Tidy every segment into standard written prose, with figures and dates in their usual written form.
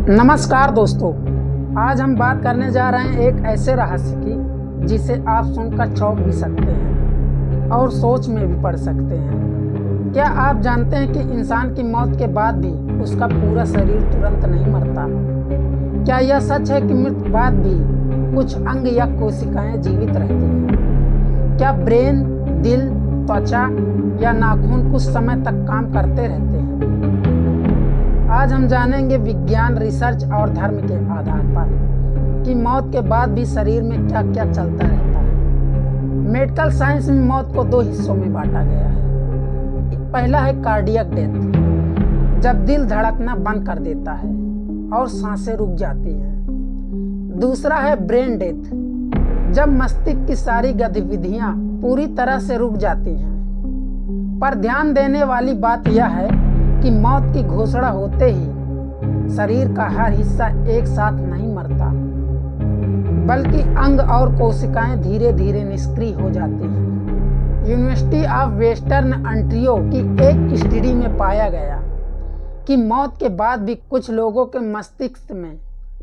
नमस्कार दोस्तों, आज हम बात करने जा रहे हैं एक ऐसे रहस्य की जिसे आप सुनकर चौंक भी सकते हैं और सोच में भी पड़ सकते हैं। क्या आप जानते हैं कि इंसान की मौत के बाद भी उसका पूरा शरीर तुरंत नहीं मरता? क्या यह सच है कि मृत्यु के बाद भी कुछ अंग या कोशिकाएं जीवित रहती हैं? क्या ब्रेन, दिल, त्वचा या नाखून कुछ समय तक काम करते रहते हैं? आज हम जानेंगे विज्ञान, रिसर्च और धर्म के आधार पर कि मौत के बाद भी शरीर में क्या क्या चलता रहता है। मेडिकल साइंस में मौत को दो हिस्सों में बांटा गया है। पहला है कार्डियक डेथ, जब दिल धड़कना बंद कर देता है और सांसें रुक जाती हैं। दूसरा है ब्रेन डेथ, जब मस्तिष्क की सारी गतिविधियां पूरी तरह से रुक जाती हैं। पर ध्यान देने वाली बात यह है कि मौत की घोषणा होते ही शरीर का हर हिस्सा एक साथ नहीं मरता, बल्कि अंग और कोशिकाएं धीरे धीरे निष्क्रिय हो जाती हैं। यूनिवर्सिटी ऑफ वेस्टर्न ऑन्टारियो की एक स्टडी में पाया गया कि मौत के बाद भी कुछ लोगों के मस्तिष्क में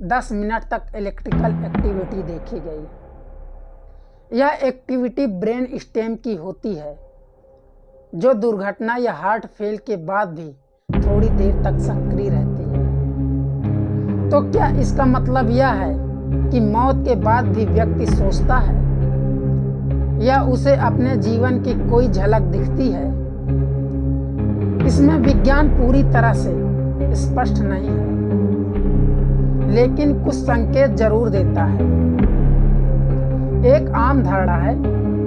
10 मिनट तक इलेक्ट्रिकल एक्टिविटी देखी गई। यह एक्टिविटी ब्रेन स्टेम की होती है, जो दुर्घटना या हार्ट फेल के बाद भी थोड़ी देर तक सक्रिय रहती है। तो क्या इसका मतलब यह है कि मौत के बाद भी व्यक्ति सोचता है या उसे अपने जीवन की कोई झलक दिखती है? इसमें विज्ञान पूरी तरह से स्पष्ट नहीं है, लेकिन कुछ संकेत जरूर देता है। एक आम धारणा है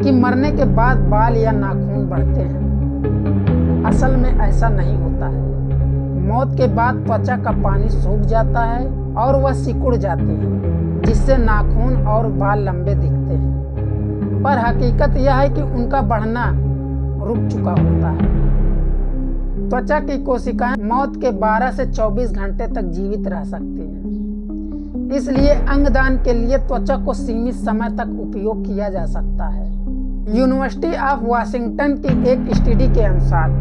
कि मरने के बाद बाल या नाखून बढ़ते हैं। असल में ऐसा नहीं होता है। मौत के बाद त्वचा का पानी सूख जाता है और वह सिकुड़ जाती है, जिससे नाखून और बाल लंबे दिखते हैं। पर हकीकत यह है कि उनका बढ़ना रुक चुका होता है। त्वचा की कोशिकाएं मौत के 12 से 24 घंटे तक जीवित रह सकती हैं। इसलिए अंगदान के लिए त्वचा को सीमित समय तक उपयोग किया जा सकता है। यूनिवर्सिटी ऑफ वाशिंगटन की एक स्टडी के अनुसार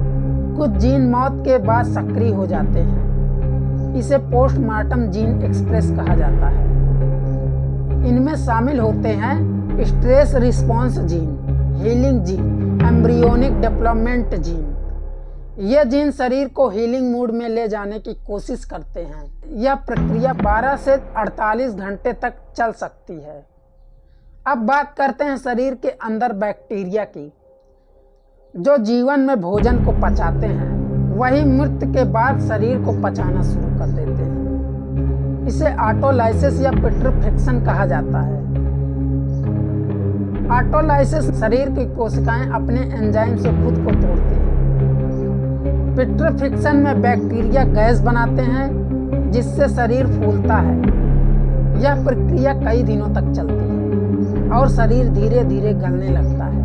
कुछ जीन मौत के बाद सक्रिय हो जाते हैं। इसे पोस्टमार्टम जीन एक्सप्रेस कहा जाता है। इनमें शामिल होते हैं stress response gene, healing gene, embryonic development gene. ये जीन शरीर को हीलिंग मूड में ले जाने की कोशिश करते हैं। यह प्रक्रिया 12 से 48 घंटे तक चल सकती है। अब बात करते हैं शरीर के अंदर बैक्टीरिया की, जो जीवन में भोजन को पचाते हैं। वही मृत्यु के बाद शरीर को पचाना शुरू कर देते हैं। इसे ऑटोलाइसिस या पिट्रीफिक्शन कहा जाता है। ऑटोलाइसिस शरीर की कोशिकाएं अपने एंजाइम से खुद को तोड़ती हैं। पिट्रीफिक्शन में बैक्टीरिया गैस बनाते हैं, जिससे शरीर फूलता है। यह प्रक्रिया कई दिनों तक चलती है और शरीर धीरे धीरे गलने लगता है।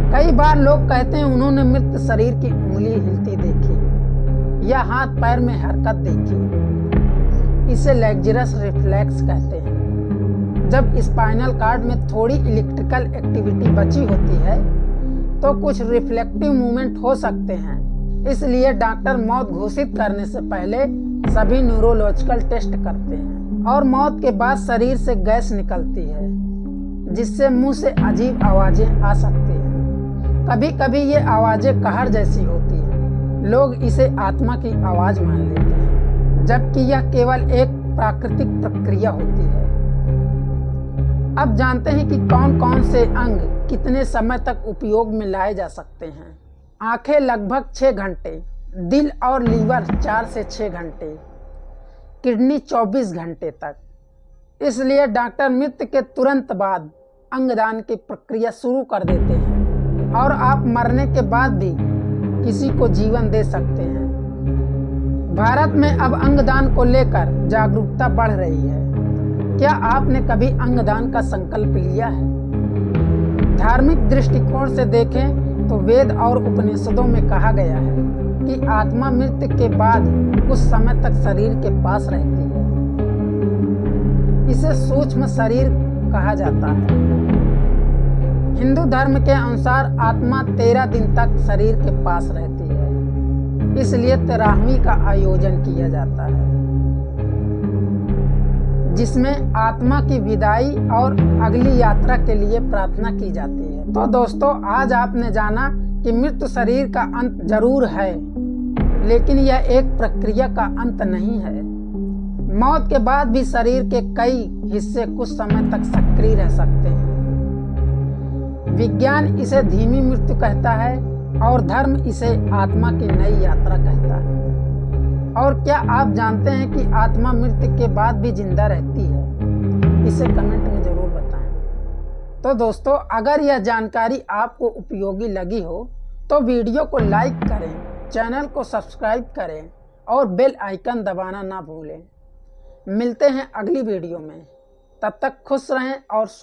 कई बार लोग कहते हैं उन्होंने मृत शरीर की उंगली हिलती देखी या हाथ पैर में हरकत देखी। इसे लैग्जरस रिफ्लेक्स कहते हैं। जब स्पाइनल कार्ड में थोड़ी इलेक्ट्रिकल एक्टिविटी बची होती है तो कुछ रिफ्लेक्टिव मूवमेंट हो सकते हैं। इसलिए डॉक्टर मौत घोषित करने से पहले सभी न्यूरोलॉजिकल टेस्ट करते हैं। और मौत के बाद शरीर से गैस निकलती है, जिससे मुंह से अजीब आवाजें आ सकती हैं। कभी कभी ये आवाजें कहर जैसी होती हैं। लोग इसे आत्मा की आवाज मान लेते हैं, जबकि यह केवल एक प्राकृतिक प्रक्रिया होती है। अब जानते हैं कि कौन कौन से अंग कितने समय तक उपयोग में लाए जा सकते हैं। आंखें लगभग 6 घंटे, दिल और लीवर 4 से 6 घंटे, किडनी 24 घंटे तक। इसलिए डॉक्टर मृत्यु के तुरंत बाद अंगदान की प्रक्रिया शुरू कर देते हैं और आप मरने के बाद भी किसी को जीवन दे सकते हैं। भारत में अब अंगदान को लेकर जागरूकता बढ़ रही है। क्या आपने कभी अंगदान का संकल्प लिया है? धार्मिक दृष्टिकोण से देखें तो वेद और उपनिषदों में कहा गया है कि आत्मा मृत्यु के बाद कुछ समय तक शरीर के पास रहती है। इसे सूक्ष्म शरीर कहा जाता है। हिंदू धर्म के अनुसार आत्मा 13 दिन तक शरीर के पास रहती है। इसलिए 13वीं का आयोजन किया जाता है। जिसमें आत्मा की विदाई और अगली यात्रा के लिए प्रार्थना की जाती है। तो दोस्तों, आज आपने जाना कि मृत्यु शरीर का अंत जरूर है, लेकिन यह एक प्रक्रिया का अंत नहीं है। मौत के बाद भी शरीर के कई हिस्से कुछ समय तक सक्रिय रह सकते हैं। विज्ञान इसे धीमी मृत्यु कहता है और धर्म इसे आत्मा की नई यात्रा कहता है। और क्या आप जानते हैं कि आत्मा मृत्यु के बाद भी जिंदा रहती है? इसे कमेंट में जरूर बताएं। तो दोस्तों, अगर यह जानकारी आपको उपयोगी लगी हो तो वीडियो को लाइक करें, चैनल को सब्सक्राइब करें और बेल आइकन दबाना ना भूलें। मिलते हैं अगली वीडियो में, तब तक खुश रहें और